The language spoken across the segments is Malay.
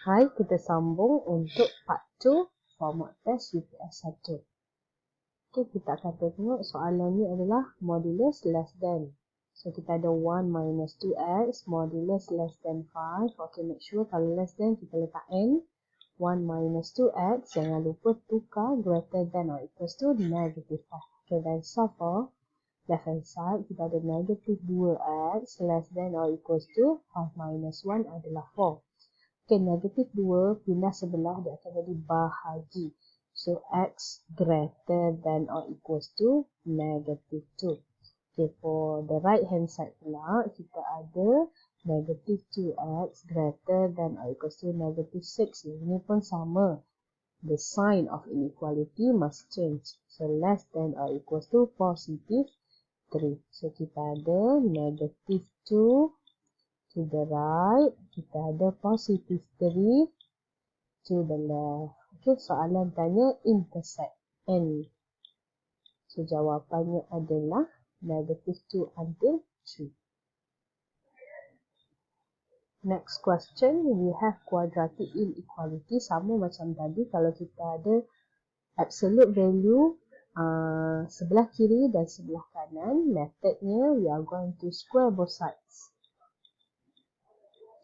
Hai, kita sambung untuk part 2 format test UPS 1. Okay, kita akan tengok soalan ni adalah modulus less than. So, kita ada 1 minus 2x, modulus less than 5. Okay, make sure kalau less than kita letak n. 1 minus 2x, jangan lupa tukar greater than or equals to negative 5. Okay, then solve for left hand side, kita ada negative 2x less than or equals to 5 minus 1 adalah 4. Okay, negatif 2 pindah sebelah, dia akan jadi bahagi. So, x greater than or equals to negative 2. Okay, for the right hand side pula, kita ada negative 2x greater than or equals to negative 6. Ini pun sama. The sign of inequality must change. So, less than or equals to positive 3. So, kita ada negative 2 to the right, kita ada positive 3 to the left. Okay, soalan tanya intersect n. So, jawapannya adalah negative 2 until 3. Next question, we have quadratic inequality. Sama macam tadi, kalau kita ada absolute value sebelah kiri dan sebelah kanan, methodnya we are going to square both sides.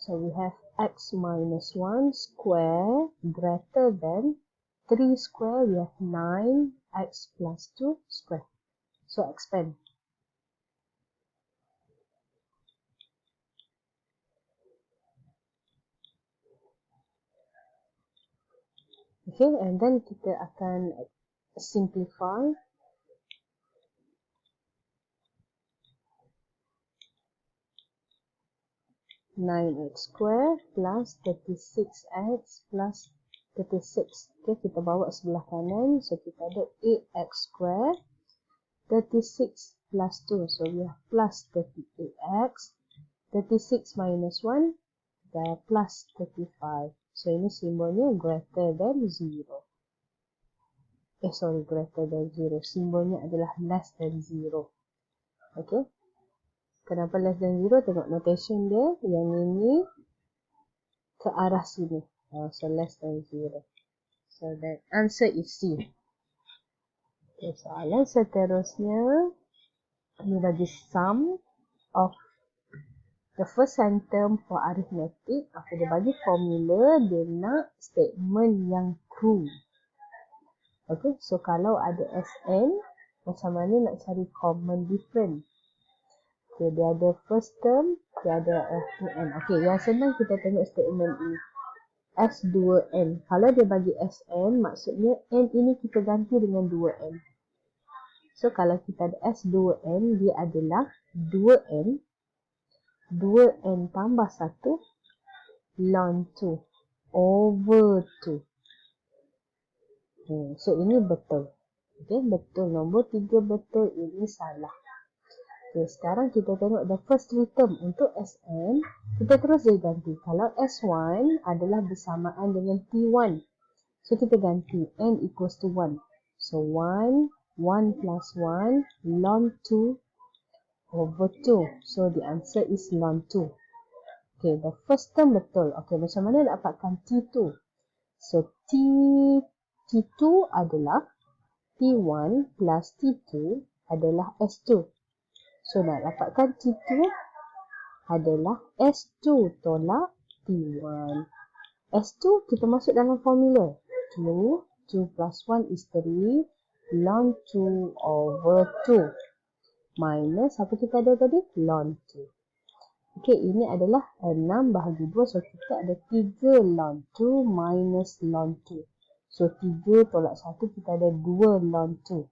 So, we have x minus 1 square greater than 3 square. We have 9x plus 2 square. So, expand. Okay, and then kita akan simplify. (9x square) plus 36x plus 36. Okay, kita bawa sebelah kanan. So, kita ada 8x square, 36 plus 2. So, we have plus 38x. 36 minus 1, kita plus 35. So, ini simbolnya greater than 0. Greater than 0. Simbolnya adalah less than 0. Okay. Kenapa less than 0? Tengok notation dia. Yang ini ke arah sini. So, less than 0. So, the answer is C. Okay, soalan seterusnya. Ini bagi sum of the first hand term for arithmetic. Okay, dia bagi formula. Dia nak statement yang true. Okay, so kalau ada Sn, macam mana nak cari common difference? Okay, dia ada first term, dia ada Fn. Okay, yang senang kita tengok statement ini. S2n. Kalau dia bagi Sn, maksudnya n ini kita ganti dengan 2n. So, kalau kita ada S2n, dia adalah 2n. 2n tambah 1 ln 2 over 2. So, ini betul. Okay, betul. Nombor 3 betul. Ini salah. Okay, sekarang kita tengok the first three term untuk Sn. Kita terus dia ganti. Kalau S1 adalah bersamaan dengan T1. So, kita ganti n equals to 1. So, 1 plus 1 ln 2 over 2. So, the answer is ln 2. Okay, the first term betul. Okay, macam mana dapatkan T2? So, T2 adalah T1 plus T2 adalah S2. So, nak dapatkan T2 adalah S2 tolak T1. S2 kita masuk dalam formula. 2 plus 1 is 3 ln 2 over 2. Minus apa kita ada tadi? Ln 2. Okey, ini adalah 6 bahagi 2. So, kita ada 3 ln 2 minus ln 2. So, 3 tolak 1 kita ada 2 ln 2.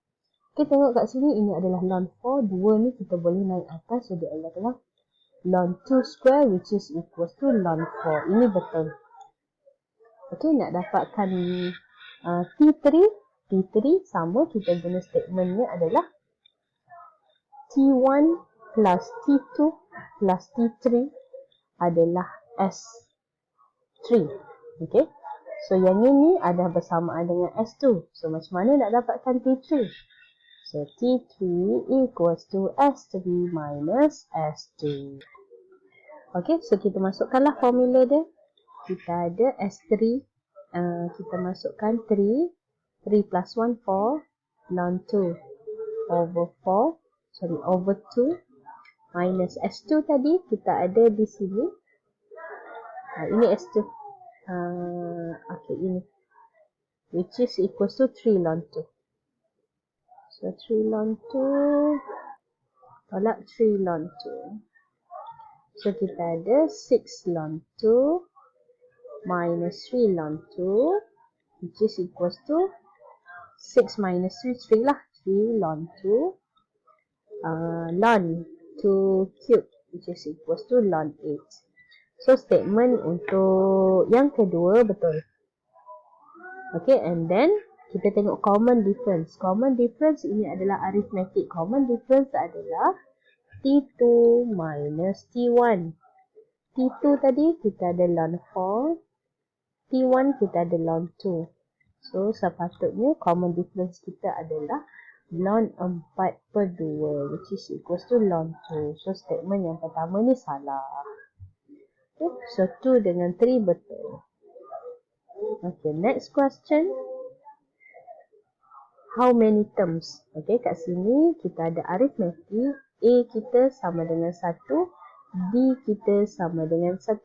Okey, tengok kat sini, ini adalah ln 4. 2 ni kita boleh naik atas. So, dia adalah ln 2 square which is equals to ln 4. Ini betul. Okey, nak dapatkan T3. T3 sama, kita guna statementnya adalah T1 plus T2 plus T3 adalah S3. Okey. So, yang ini ada bersamaan dengan S2. So, macam mana nak dapatkan T3? So, T3 equals to S3 minus S2. Okey, so kita masukkanlah formula dia. kita ada S3. Kita masukkan 3 plus 1, 4, ln 2 over 2 minus S2 tadi kita ada di sini. Ini S2. Okay, ini. Which is equals to 3 ln 2. So 3 ln 2 tolak 3 ln 2. So kita ada 6 ln 2 minus 3 ln 2 which is equals to 6 minus 3 lah. 3 ln 2 ln 2 cube which is equals to ln 8. So statement untuk yang kedua betul. Okay, and then kita tengok common difference. Common difference ini adalah arithmetic. Common difference adalah T2 minus T1. T2 tadi kita ada ln 4. T1 kita ada ln 2. So sepatutnya common difference kita adalah ln 4/2 which is equals to ln 2. So statement yang pertama ni salah. Okay, so 2 dengan 3 betul. Okay, next question. How many terms? Okay, kat sini kita ada arithmetic. A kita sama dengan 1. B kita sama dengan 1.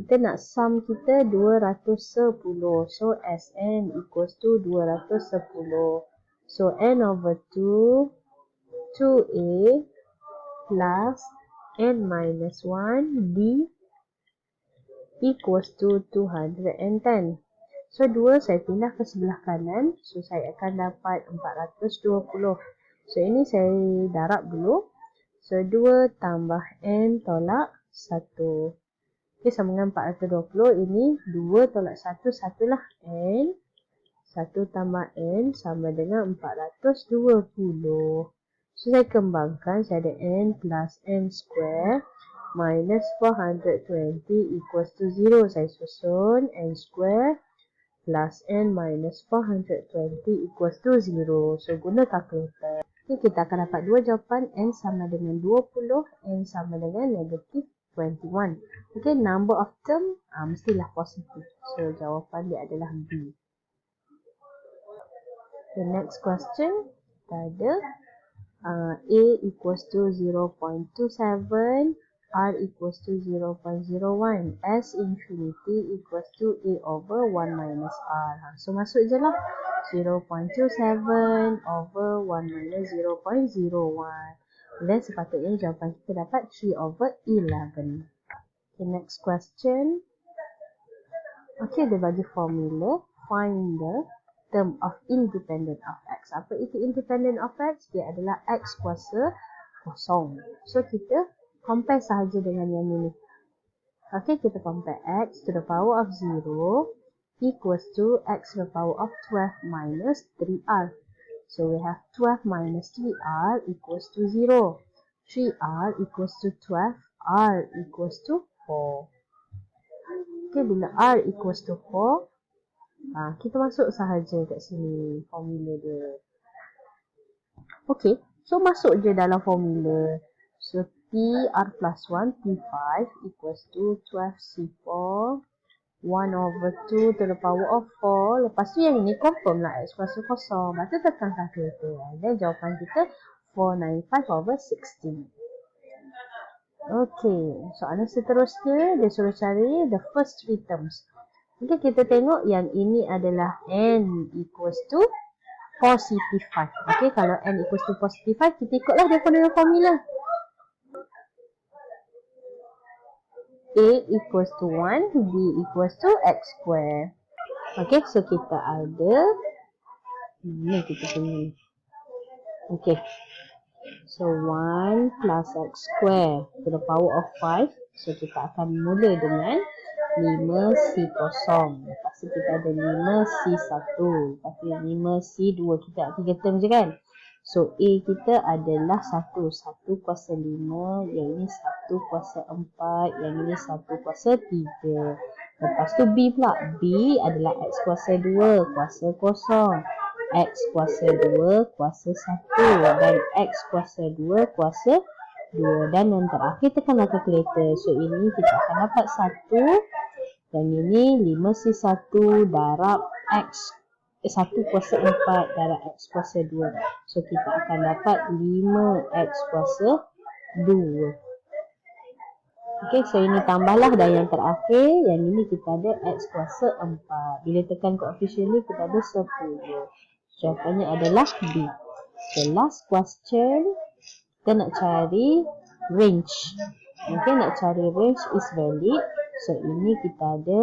Kita nak sum kita 210. So Sn equals to 210. So n over 2, 2a plus n minus 1 b equals to 210. So 2 saya pindah ke sebelah kanan. So saya akan dapat 420. So ini saya darab dulu. So 2 tambah n tolak 1. Okay, sama dengan 420. Ini 2 tolak 1, 1 lah n. 1 tambah n sama dengan 420. So saya kembangkan. Saya ada n plus n square minus 420 equals to 0. Saya susun n square plus n minus 420 equals to 0. So guna kalkulator. Okay, kita akan dapat dua jawapan. N sama dengan 20, n sama dengan negative 21. Okay, number of term mestilah positif. So jawapan dia adalah B. The next question, kita ada A equals to 0.27, R equals to 0.01, S infinity equals to A over 1 minus R. So masuk je lah. 0.27 over 1 minus 0.01. Dan sepatutnya jawapan kita dapat 3 over 11. Okay, next question. Okay, dia bagi formula. Find the term of independent of x. Apa itu independent of x? Dia adalah x kuasa kosong. So kita compare sahaja dengan yang ini. Okay, kita compare x to the power of 0 equals to x to the power of 12 minus 3r. So we have 12 minus 3r equals to 0. 3r equals to 12, r equals to 4. Okay, bila r equals to 4, kita masuk sahaja kat sini formula dia. Okay, so masuk je dalam formula. So T(r plus 1), T5 equals to 12C4, 1 over 2 to the power of 4. Lepas tu yang ini confirm lah x kuasa kosong. Lepas tu tekan kalkulator. Dan jawapan kita 495 over 16. Okay, soalan seterusnya dia suruh cari the first three terms. Okay, kita tengok yang ini adalah n equals to positive 5. Okay, kalau n equals to positive 5, kita ikutlah dia punya formula. A equals to 1, B equals to x square. Okay, so kita ada ni kita punya. Okay, so 1 plus x square to the power of 5. So kita akan mula dengan 5C kosong. Lepas tu kita ada 5C1. Lepas tu 5C2. Kita ada 3 term je kan. So A kita adalah 1 kuasa 5. Yang ini 1 kuasa 4. Yang ini 1 kuasa 3. Lepas tu B pula. B adalah X kuasa 2 kuasa kosong. X kuasa 2 kuasa 1. Dan X kuasa 2 kuasa 2. Dan yang terakhir tekanlah calculator. So ini kita akan dapat 1 Yang ini 5C1 darab X 1 kuasa 4 darab X kuasa 2. So, kita akan dapat 5X kuasa 2. Okey, so ini tambahlah dan yang terakhir, yang ini kita ada X kuasa 4. Bila tekan koefisien ni, kita ada 10. Jawapannya adalah B. The last question, kita nak cari range. Okey, nak cari range is valid. So, ini kita ada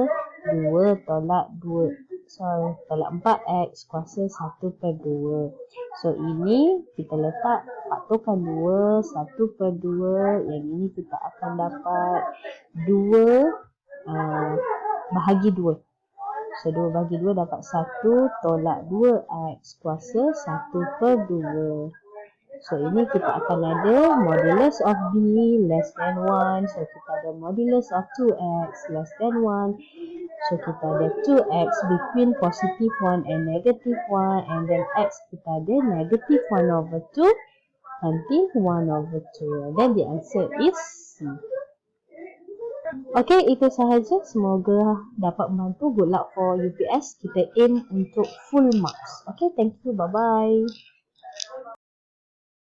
2 tolak 2. So, tolak 4X kuasa 1/2. So, ini kita letak faktorkan 2, 1/2. Yang ini kita akan dapat 2 bahagi 2. So, 2 bahagi 2 dapat 1 tolak 2X kuasa 1/2. So, ini kita akan ada modulus of B less than 1. So, kita ada modulus of 2X less than 1. So, kita ada 2X between positive 1 and negative 1. And then X kita ada negative 1/2. Nanti 1/2. Then the answer is C. Okay, itu sahaja. Semoga dapat membantu. Good luck for UPS. Kita aim untuk full marks. Okay, thank you. Bye-bye.